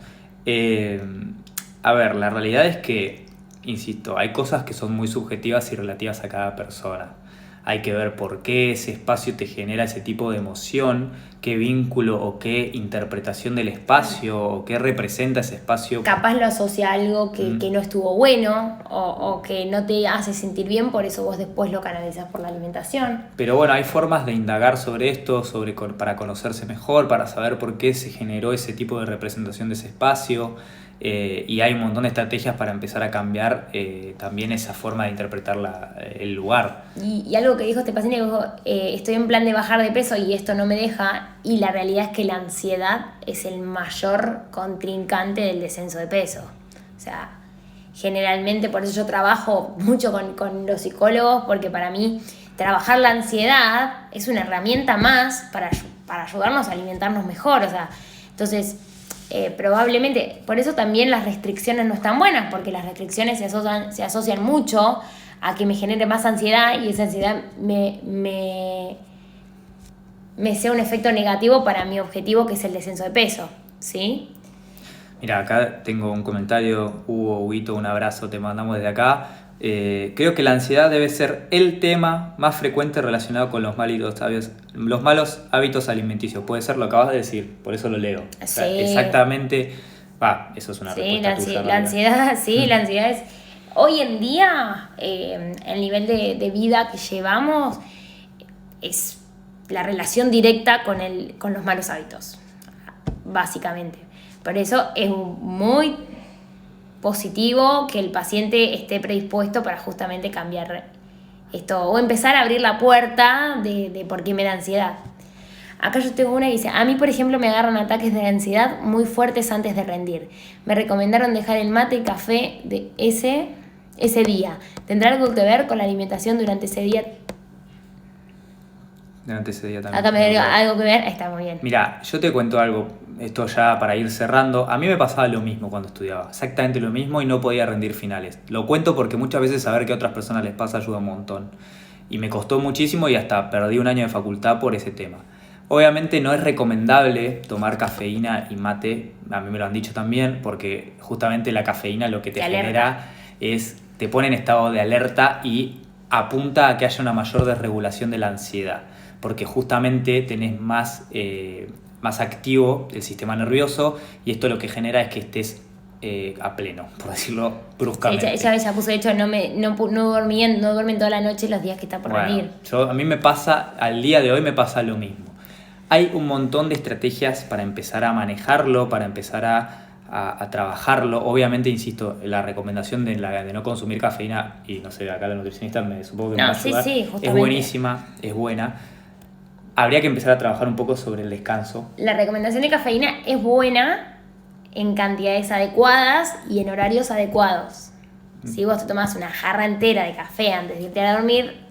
A ver, la realidad es que, insisto, hay cosas que son muy subjetivas y relativas a cada persona. Hay que ver por qué ese espacio te genera ese tipo de emoción, qué vínculo o qué interpretación del espacio o qué representa ese espacio. Capaz lo asocia a algo que no estuvo bueno o que no te hace sentir bien, por eso vos después lo canalizas por la alimentación. Pero bueno, hay formas de indagar sobre esto, para conocerse mejor, para saber por qué se generó ese tipo de representación de ese espacio. Y hay un montón de estrategias para empezar a cambiar también esa forma de interpretar el lugar. Y algo que dijo este paciente, dijo, estoy en plan de bajar de peso y esto no me deja, y la realidad es que la ansiedad es el mayor contrincante del descenso de peso. O sea, generalmente por eso yo trabajo mucho con los psicólogos, porque para mí trabajar la ansiedad es una herramienta más para ayudarnos a alimentarnos mejor. O sea, entonces probablemente, por eso también las restricciones no están buenas, porque las restricciones se asocian mucho a que me genere más ansiedad y esa ansiedad me sea un efecto negativo para mi objetivo, que es el descenso de peso, ¿sí? Mira, acá tengo un comentario, Huguito, un abrazo, te mandamos desde acá. Creo que la ansiedad debe ser el tema más frecuente relacionado con los malos hábitos alimenticios. Puede ser, lo acabas de decir, por eso lo leo. O sea, Sí. Exactamente. Eso es una respuesta tuya. La ansiedad, sí, la ansiedad es... Hoy en día, el nivel de vida que llevamos es la relación directa con los malos hábitos, básicamente. Por eso es muy positivo que el paciente esté predispuesto para justamente cambiar esto o empezar a abrir la puerta de por qué me da ansiedad. Acá yo tengo una que dice, a mí por ejemplo me agarran ataques de ansiedad muy fuertes antes de rendir. Me recomendaron dejar el mate y café de ese día. ¿Tendrá algo que ver con la alimentación durante ese día? Durante ese día también. Acá me da algo que ver, está muy bien. Mira, yo te cuento algo, esto ya para ir cerrando. A mí me pasaba lo mismo cuando estudiaba, exactamente lo mismo, y no podía rendir finales. Lo cuento porque muchas veces saber que a otras personas les pasa ayuda un montón. Y me costó muchísimo y hasta perdí un año de facultad por ese tema. Obviamente no es recomendable tomar cafeína y mate, a mí me lo han dicho también, porque justamente la cafeína lo que te genera es, te pone en estado de alerta y apunta a que haya una mayor desregulación de la ansiedad, porque justamente tenés más activo el sistema nervioso y esto lo que genera es que estés a pleno, por decirlo bruscamente. Ella puso, de hecho, no duermen toda la noche los días que está por venir. A mí me pasa, al día de hoy me pasa lo mismo. Hay un montón de estrategias para empezar a manejarlo, para empezar a trabajarlo. Obviamente, insisto, la recomendación de no consumir cafeína, y no sé, acá la nutricionista supongo que me va a ayudar, es buenísima, es buena. Habría que empezar a trabajar un poco sobre el descanso. La recomendación de cafeína es buena en cantidades adecuadas y en horarios adecuados. Si vos te tomás una jarra entera de café antes de irte a dormir,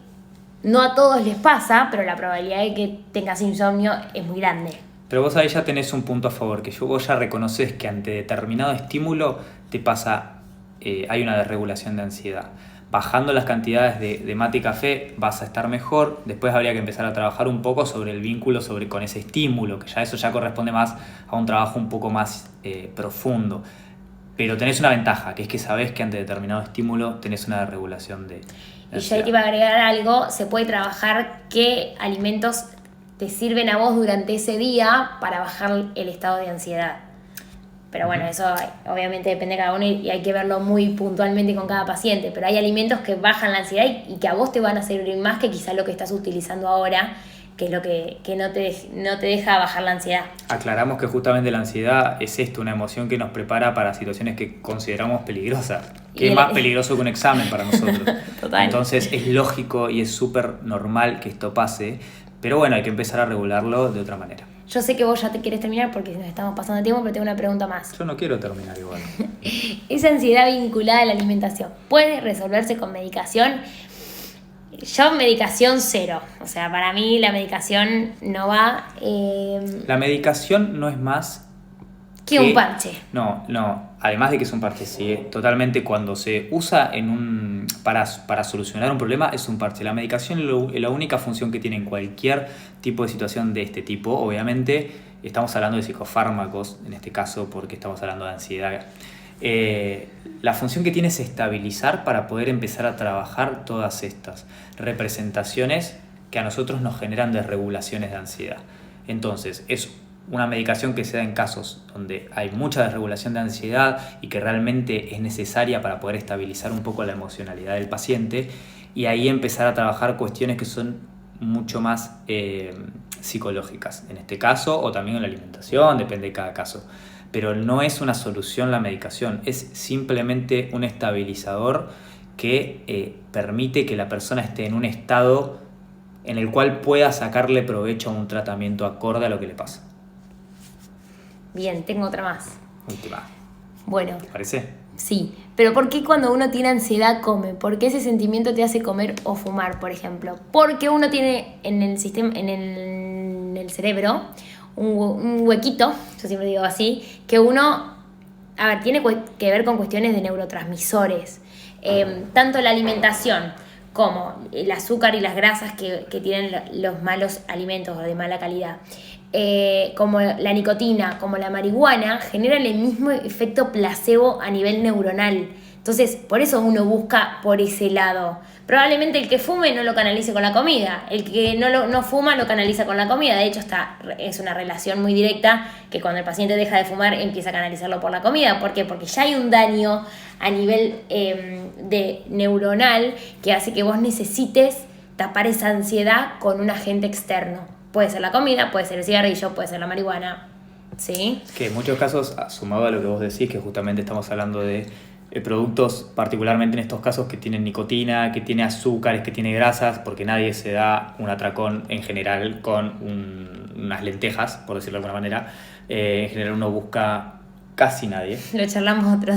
no a todos les pasa, pero la probabilidad de que tengas insomnio es muy grande. Pero vos ahí ya tenés un punto a favor, que vos ya reconoces que ante determinado estímulo te pasa, hay una desregulación de ansiedad. Bajando las cantidades de mate y café vas a estar mejor. Después habría que empezar a trabajar un poco sobre el vínculo con ese estímulo, que eso ya corresponde más a un trabajo un poco más profundo. Pero tenés una ventaja, que es que sabés que ante determinado estímulo tenés una desregulación de ansiedad. Y yo ahí te iba a agregar algo, se puede trabajar qué alimentos te sirven a vos durante ese día para bajar el estado de ansiedad. Pero bueno, eso obviamente depende de cada uno y hay que verlo muy puntualmente con cada paciente. Pero hay alimentos que bajan la ansiedad y que a vos te van a servir más que quizá lo que estás utilizando ahora, que es lo que no te deja bajar la ansiedad. Aclaramos que justamente la ansiedad es una emoción que nos prepara para situaciones que consideramos peligrosas. Que es más peligroso que un examen para nosotros. Total. Entonces es lógico y es súper normal que esto pase, pero bueno, hay que empezar a regularlo de otra manera. Yo sé que vos ya te quieres terminar porque nos estamos pasando de tiempo, pero tengo una pregunta más. Yo no quiero terminar igual. Esa ansiedad vinculada a la alimentación, ¿puede resolverse con medicación? Yo medicación cero. O sea, para mí la medicación no va... La medicación no es más... que un parche. No. Además de que es un parche, sí. Totalmente cuando se usa para solucionar un problema es un parche. La medicación es la única función que tiene en cualquier tipo de situación de este tipo. Obviamente estamos hablando de psicofármacos, en este caso porque estamos hablando de ansiedad. La función que tiene es estabilizar para poder empezar a trabajar todas estas representaciones que a nosotros nos generan desregulaciones de ansiedad. Entonces, es una medicación que se da en casos donde hay mucha desregulación de ansiedad y que realmente es necesaria para poder estabilizar un poco la emocionalidad del paciente y ahí empezar a trabajar cuestiones que son mucho más psicológicas, en este caso, o también en la alimentación, depende de cada caso. Pero no es una solución la medicación, es simplemente un estabilizador que permite que la persona esté en un estado en el cual pueda sacarle provecho a un tratamiento acorde a lo que le pasa. Bien, tengo otra más. Última. Bueno. ¿Te parece? Sí, pero ¿por qué cuando uno tiene ansiedad come? ¿Por qué ese sentimiento te hace comer o fumar, por ejemplo? Porque uno tiene en el cerebro un huequito, yo siempre digo así, que uno, tiene que ver con cuestiones de neurotransmisores. Tanto la alimentación como el azúcar y las grasas que tienen los malos alimentos de mala calidad, como la nicotina, como la marihuana, generan el mismo efecto placebo a nivel neuronal. Entonces, por eso uno busca por ese lado. Probablemente el que fume no lo canalice con la comida, el que no fuma lo canaliza con la comida. De hecho, es una relación muy directa que cuando el paciente deja de fumar empieza a canalizarlo por la comida. ¿Por qué? Porque ya hay un daño a nivel de neuronal que hace que vos necesites tapar esa ansiedad con un agente externo. Puede ser la comida, puede ser el cigarrillo, puede ser la marihuana, ¿sí? Que en muchos casos, sumado a lo que vos decís, que justamente estamos hablando de productos, particularmente en estos casos, que tienen nicotina, que tiene azúcares, que tiene grasas, porque nadie se da un atracón en general con unas lentejas, por decirlo de alguna manera. En general uno busca, casi nadie. Lo charlamos otro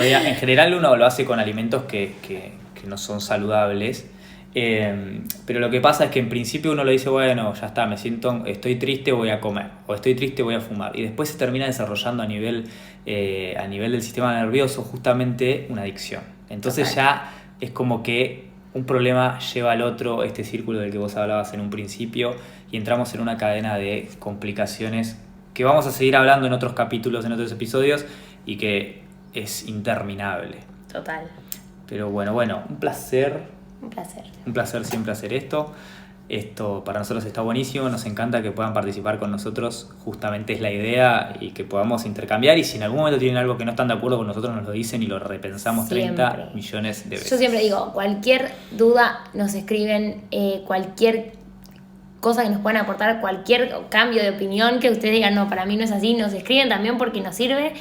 día. En general uno lo hace con alimentos que no son saludables. Pero lo que pasa es que en principio uno le dice, bueno, ya está, estoy triste, voy a comer, o estoy triste, voy a fumar, y después se termina desarrollando a nivel del sistema nervioso justamente una adicción. Entonces ya es como que un problema lleva al otro, este círculo del que vos hablabas en un principio, y entramos en una cadena de complicaciones que vamos a seguir hablando en otros capítulos, en otros episodios, y que es interminable. Total. Pero bueno, un placer. Un placer. Un placer siempre hacer esto. Esto para nosotros está buenísimo, nos encanta que puedan participar con nosotros, justamente es la idea, y que podamos intercambiar, y si en algún momento tienen algo que no están de acuerdo con nosotros, nos lo dicen y lo repensamos Siempre. 30 millones de veces. Yo siempre digo, cualquier duda nos escriben, cualquier cosa que nos puedan aportar, cualquier cambio de opinión que ustedes digan, no, para mí no es así, nos escriben también porque nos sirve,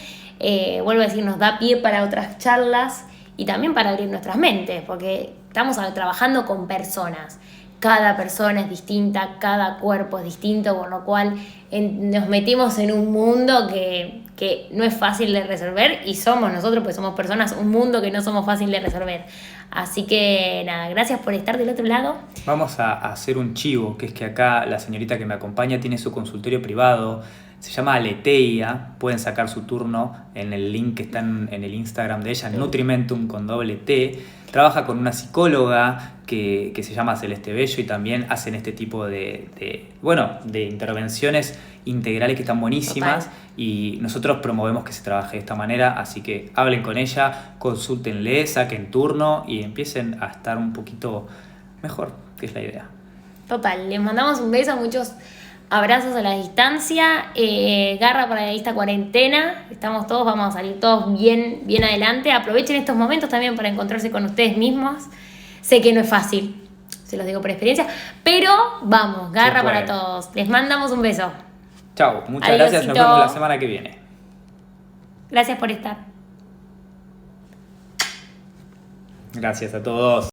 vuelvo a decir, nos da pie para otras charlas y también para abrir nuestras mentes, porque estamos trabajando con personas. Cada persona es distinta, cada cuerpo es distinto, por lo cual nos metimos en un mundo que no es fácil de resolver, y somos nosotros, pues somos personas, un mundo que no somos fácil de resolver. Así que nada, gracias por estar del otro lado. Vamos a hacer un chivo, que es que acá la señorita que me acompaña tiene su consultorio privado, se llama Aleteia, pueden sacar su turno en el link que está en el Instagram de ella, Nutrimentum con doble T. Trabaja con una psicóloga que se llama Celeste Bello, y también hacen este tipo de intervenciones integrales que están buenísimas. Total. Y nosotros promovemos que se trabaje de esta manera, así que hablen con ella, consúltenle, saquen turno y empiecen a estar un poquito mejor, que es la idea. Total, les mandamos un beso, muchos abrazos a la distancia, garra para esta cuarentena, estamos todos, vamos a salir todos bien adelante, aprovechen estos momentos también para encontrarse con ustedes mismos, sé que no es fácil, se los digo por experiencia, pero vamos, garra para todos, les mandamos un beso. Chao, muchas Adiósito. gracias, nos vemos la semana que viene. Gracias por estar. Gracias a todos.